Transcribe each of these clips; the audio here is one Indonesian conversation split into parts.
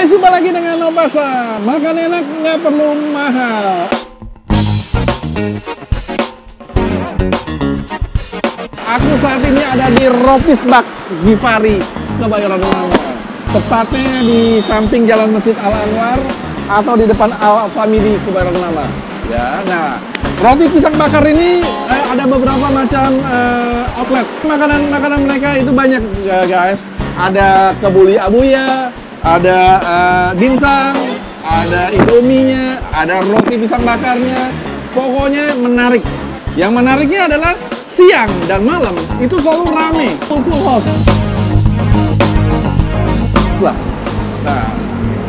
guys, jumpa lagi dengan Nopasa. Makan enak nggak perlu mahal. Aku saat ini ada di Ropisbak Givari, Kebayoran Lama. Tepatnya di samping Jalan Masjid Al Anwar atau di depan Al Family Kebayoran Lama. Ya, nah, roti pisang bakar ini ada beberapa macam outlet. Makanan mereka itu banyak, guys. Ada kebuli abuya, ada dimsum, ada indominya, ada roti pisang bakarnya. Pokoknya menarik. Yang menariknya adalah siang dan malam itu selalu rame, full house. Nah,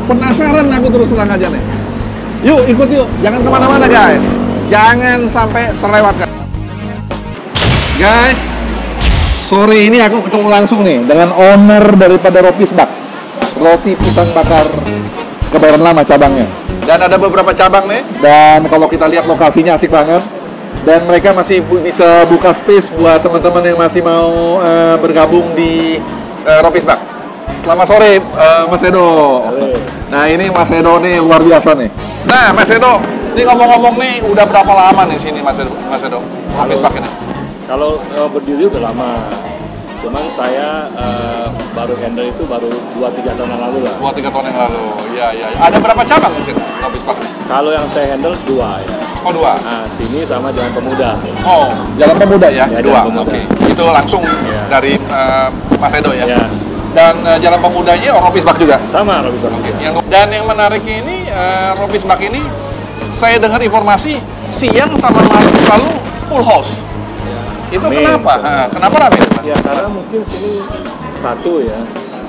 penasaran aku terus terang aja nih. Yuk, ikut yuk. Jangan kemana-mana, guys. Jangan sampai terlewatkan. Guys, sore ini aku ketemu langsung nih dengan owner daripada Ropisbak, roti pisang bakar Kebayoran Lama cabangnya. Dan ada beberapa cabang nih. Dan kalau kita lihat lokasinya asik banget. Dan mereka masih bisa buka space buat teman-teman yang masih mau bergabung di Ropisbak. Selamat sore, Mas Edo. Nah, ini Mas Edo nih luar biasa nih. Nah, Mas Edo, ini ngomong-ngomong nih udah berapa lama nih sini Mas Edo? Ropisbak ini? Kalau berdiri udah lama, cuman saya baru handle itu baru 2-3 tahun yang lalu lah. 2-3 tahun yang lalu, iya. Ada berapa cabang di sini, Ropisbak? Kalau yang saya handle 2 ya. Oh, 2? Nah, sini sama Jalan Pemuda. Oh, Jalan Pemuda ya? Ya, 2, oke. Itu langsung dari Mas Edo ya? Ya. Dan Jalan Pemudanya Ropisbak juga? Sama Ropisbak. Okay. Dan yang menariknya ini, Ropisbak ini, saya dengar informasi siang sama malam selalu full house. Itu Amin. kenapa? Kenapa rame? Ya karena mungkin sini satu ya,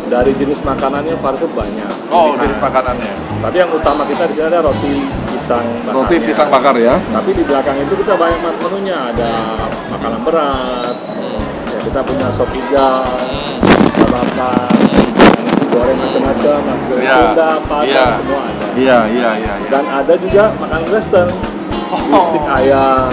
dari jenis makanannya variasi banyak. Oh, jenis makanannya. Tapi yang utama kita di sini ada roti pisang bakar. Roti pisang bakar ya. Tapi di belakang itu kita banyak menunya, ada makanan berat. Ya, kita punya sop iga, bakar, nasi goreng macam-macam, nasi goreng Sunda, Padang, semua ada. Iya. Dan ada juga makanan western, bistik ayam,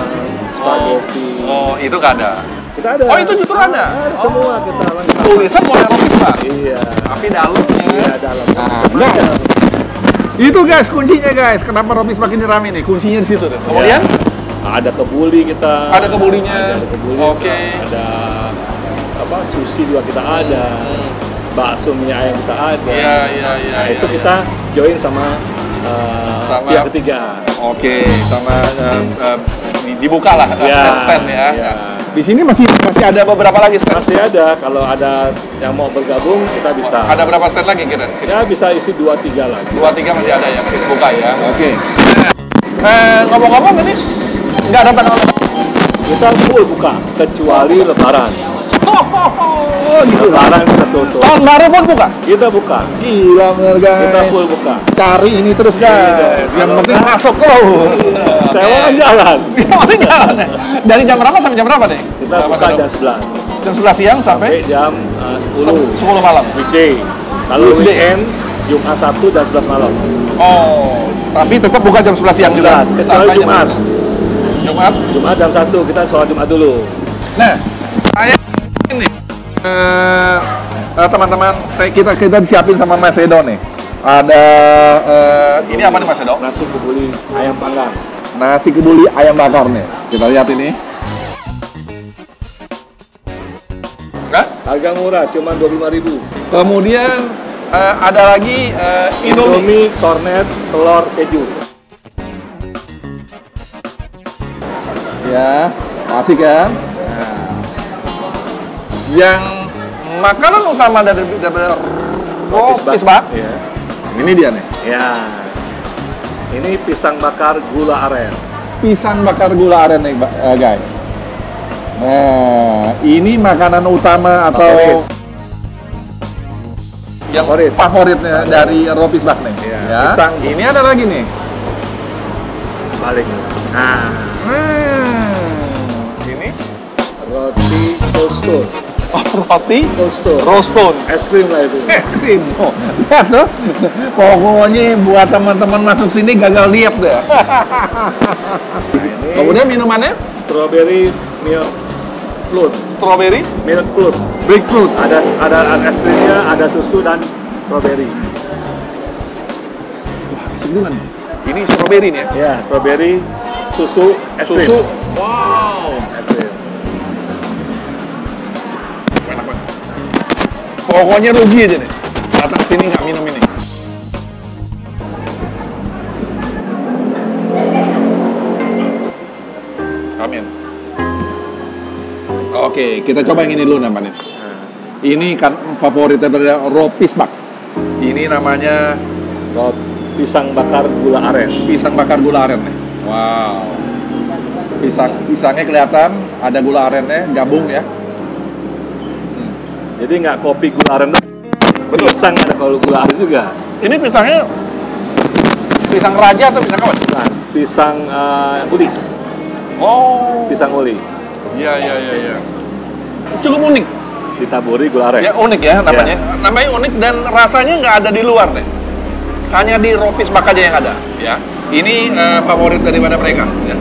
spaghetti. Oh, itu nggak ada? Kita ada. Oh, itu justru ada? Ada semua kita lengkap. Tulisan model Ropisbak? Iya. Tapi dalamnya? Iya, dalam. Nah, itu guys, kuncinya guys. Kenapa Ropisbak ini rame nih? Kuncinya di situ deh. Kemudian? Ada kebuli kita. Ada kebulinya. Ada kebuli. Oke. Ada sushi juga kita ada. Bakso minyak ayam kita ada. Iya. Nah, itu kita join sama pihak ketiga. Oke, sama dibuka lah stand-stand ya. Di sini masih ada beberapa lagi stand. Masih ada. Kalau ada yang mau bergabung kita bisa. Ada berapa stand lagi kira? Ya bisa isi 2-3 lagi. 2-3 masih ada yang dibuka ya. Oke. Ngomong-ngomong ini nggak ada tanggal. Kita full buka kecuali Lebaran. Lebaran kita tutup. Tahun baru pun buka? Kita buka. Gila bener guys. Kita full buka. Cari ini terus guys. Yang penting masuk loh. Sewa jalan. Dari jam berapa sampai jam berapa deh? Kita buka jam 11. Jam 11 siang sampai jam 10 malam. Weekday. Kalau weekend Jumat Sabtu jam 11 malam. Oh, tapi tetap buka jam 11 siang juga. Kecuali Jumat. Jumat jam 1 kita sholat Jumat dulu. Nah, saya ini teman-teman, kita disiapin sama Mas Edo nih. Ada ini apa nih Mas Edo? Nasi kebuli ayam panggang. Nasi kebuli ayam bakar nih. Kita lihat ini. Harga murah, cuma 25.000. Kemudian ada lagi Indomie kornet telur keju. Ya, asik kan? Nah, yang makanan utama dari Ropisbak. Ya. Ini dia nih. Ya. Ini pisang bakar gula aren. Pisang bakar gula aren nih, guys. Nah, ini makanan utama atau yang favoritnya dari Ropisbak nih. Ya. Pisang. Ini ada lagi nih. Balik. Ini roti cold stone. Oh, roti Cold stone. roaston. Es krim lah itu. Es krim. Oh, lihat tuh. Pokoknya buat teman-teman masuk sini gagal diet deh. Kemudian minumannya? Strawberry milk float. Strawberry Milk float. breakfruit. Ada es krimnya, ada susu dan strawberry. asik juga nih. Ini strawberry nih ya? Ya, strawberry, susu, es krim. Susu, wow. Es krim. Enak banget. Pokoknya rugi aja nih. Datang sini nggak minum ini. Amin. Oke, kita coba yang ini dulu namanya. Ini kan favorit dari Ropis Bak. Ini namanya Pisang bakar gula aren. pisang bakar gula aren nih. Wow. Pisangnya kelihatan ada gula arennya gabung ya. Jadi nggak kopi gula aren. Betul. Pisang ada kalau gula aren juga. Ini pisangnya pisang raja atau pisang apa? Nah, pisang uli. Oh. Pisang uli. Iya. Cukup unik. Ditaburi gula aren. Ya unik ya namanya. Namanya unik dan rasanya nggak ada di luar deh. Hanya di Ropis Bak aja yang ada. Ya. Ini favorit daripada mereka. Ya.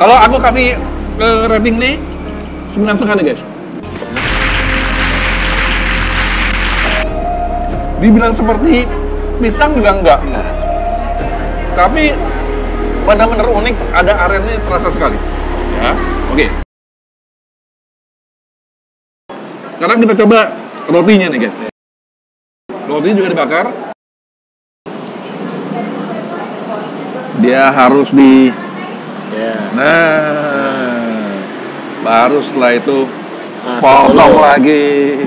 Kalau aku kasih rating nih 9,5 nih guys. Dibilang seperti pisang juga enggak. Tapi benar-benar unik, ada arennya terasa sekali. Ya. Oke. Sekarang kita coba rotinya nih guys. Rotinya juga dibakar. Dia harus di Nah, baru setelah itu potong lagi.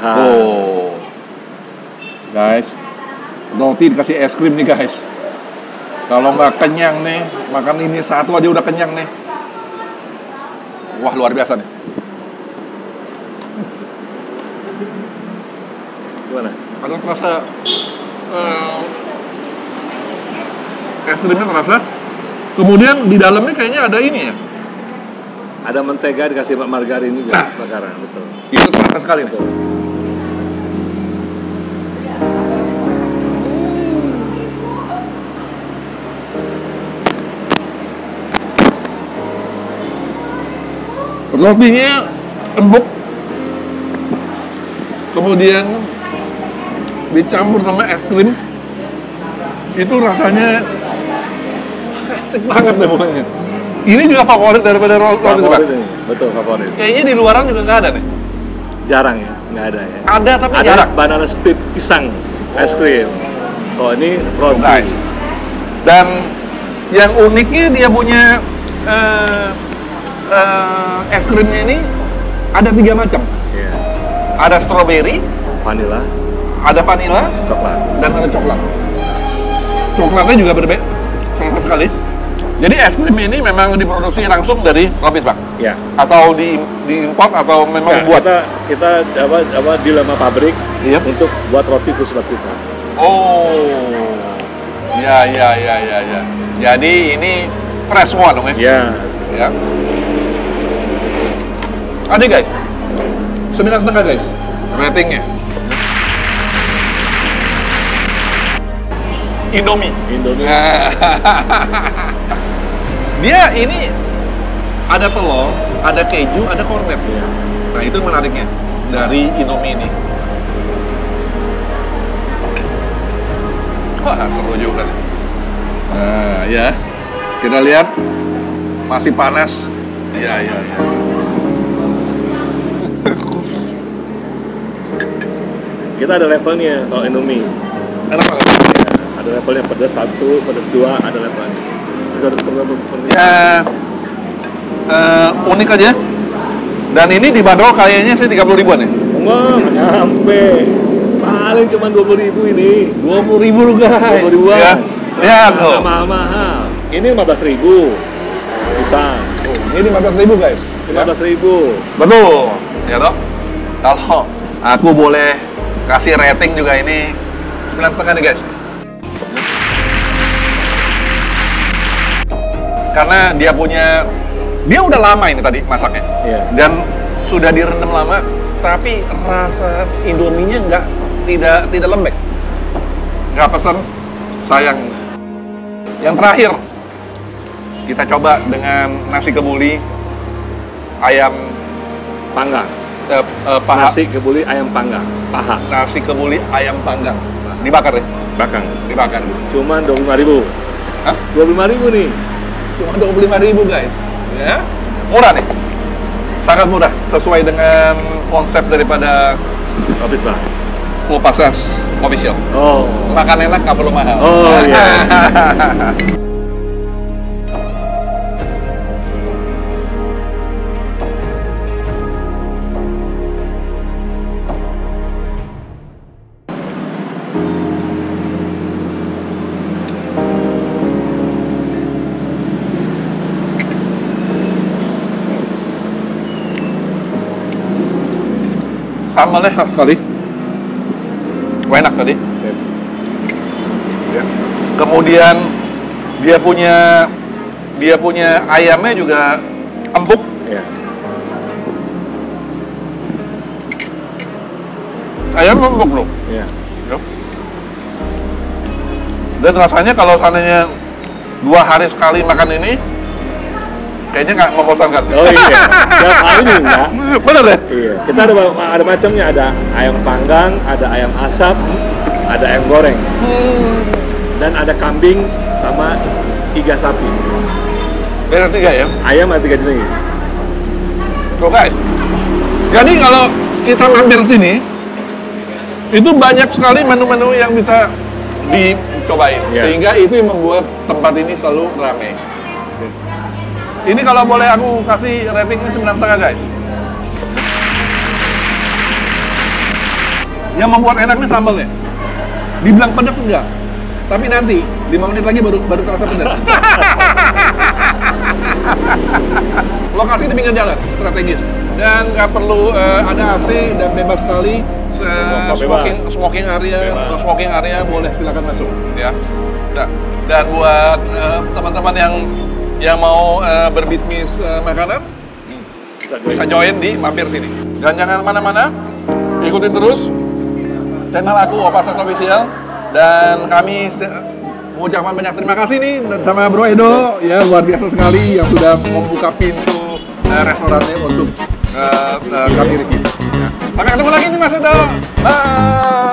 Oh, guys, roti dikasih es krim nih guys. Kalau nggak kenyang nih, makan ini satu aja udah kenyang nih. Wah, luar biasa nih. Gimana? Ada terasa es krimnya terasa. Kemudian di dalamnya kayaknya ada ini ya. Ada mentega dikasih margarin juga bakaran, betul. Itu terasa sekali nih. Rotinya empuk. Kemudian dicampur sama es krim. Itu rasanya asik banget deh pokoknya. Ini juga favorit daripada roti Bak. Betul, favorit. Kayaknya di luaran juga nggak ada nih. Jarang ya, nggak ada ya. Ada tapi Ada jarang. banana split pisang, es krim. Oh, ini roti. Guys. Dan yang uniknya dia punya es krimnya ini ada 3 macam. Iya. Ada strawberry, Vanilla, ada vanilla, coklat. dan ada coklat. Coklatnya juga berbeda sekali. Jadi es krim ini memang diproduksi langsung dari Ropis Bak, Ya. atau diimport atau memang Nah, buat. kita di lama pabrik Iya. untuk buat roti khusus buat kita. Oh, ya. Jadi ini fresh semua dong ya? Ya. Ya. Ada guys, 9,5 guys, ratingnya. Indomie. Dia ini ada telur, ada keju, ada kornet. Nah itu menariknya dari Indomie ini. Wah seru juga nih. Nah ya, kita lihat masih panas. Ya. Kita ada levelnya kalau Indomie. Enak banget. Ya, ada levelnya pedas 1, pedas 2, ada levelnya. Ya, unik aja. Dan ini dibanderol kayaknya sih 30 ribuan ya? Enggak nyampe. Paling cuma 20.000 ini. 20.000 guys. 20.000-an. Ya tuh. Mahal. Ini 15.000. Pisang. Ini 15.000 guys. 15.000. Betul. Ya toh. Kalau aku boleh kasih rating juga ini 9,5 nih guys. Karena dia udah lama ini tadi masaknya. Iya. Dan sudah direndam lama, tapi rasa Indominya tidak lembek. Nggak pesen, sayang. Yang terakhir, kita coba dengan nasi kebuli ayam Panggang. paha. Nasi kebuli ayam panggang. Paha. Nasi kebuli ayam panggang. Dibakar ya? Bakang. Dibakar. Cuman 25.000. Hah? 25.000 nih. Cuma 25.000 guys. Ya. Murah nih. Sangat murah, sesuai dengan konsep daripada Ropis Bak. Kopassus Official. Oh. Makan enak, nggak perlu mahal. Oh iya. Sambalnya khas sekali. Enak tadi. Ya. Kemudian dia punya ayamnya juga empuk. Iya. Ayam empuk loh. Iya. Dan rasanya kalau seandainya 2 hari sekali makan ini, kayaknya nggak membosankan. Oh iya. Tiap hari nih enggak. Bener ya? Iya. Kita ada macamnya, ada ayam panggang, ada ayam asap, ada ayam goreng. Dan ada kambing sama 3 sapi. Beda 3 ya? Ayam ada 3 jenis. Tuh guys. Jadi kalau kita mampir sini, itu banyak sekali menu-menu yang bisa dicobain. Yeah. Sehingga itu yang membuat tempat ini selalu ramai. Ini kalau boleh aku kasih rating ini 9,5 guys. Yang membuat enak nih sambalnya. Dibilang pedas enggak, tapi nanti 5 menit lagi baru terasa pedas. Lokasi di pinggir jalan, strategis, dan nggak perlu ada AC dan bebas sekali. Smoking area boleh, silakan masuk ya. Nah, dan buat teman-teman yang mau berbisnis makanan bisa join di mampir sini. Dan jangan mana-mana, ikutin terus channel aku Kopassus Official, dan kami mengucapkan banyak terima kasih nih sama Bro Edo ya, luar biasa sekali yang sudah membuka pintu restorannya untuk kami review. Sampai ketemu lagi nih Mas Edo. Bye.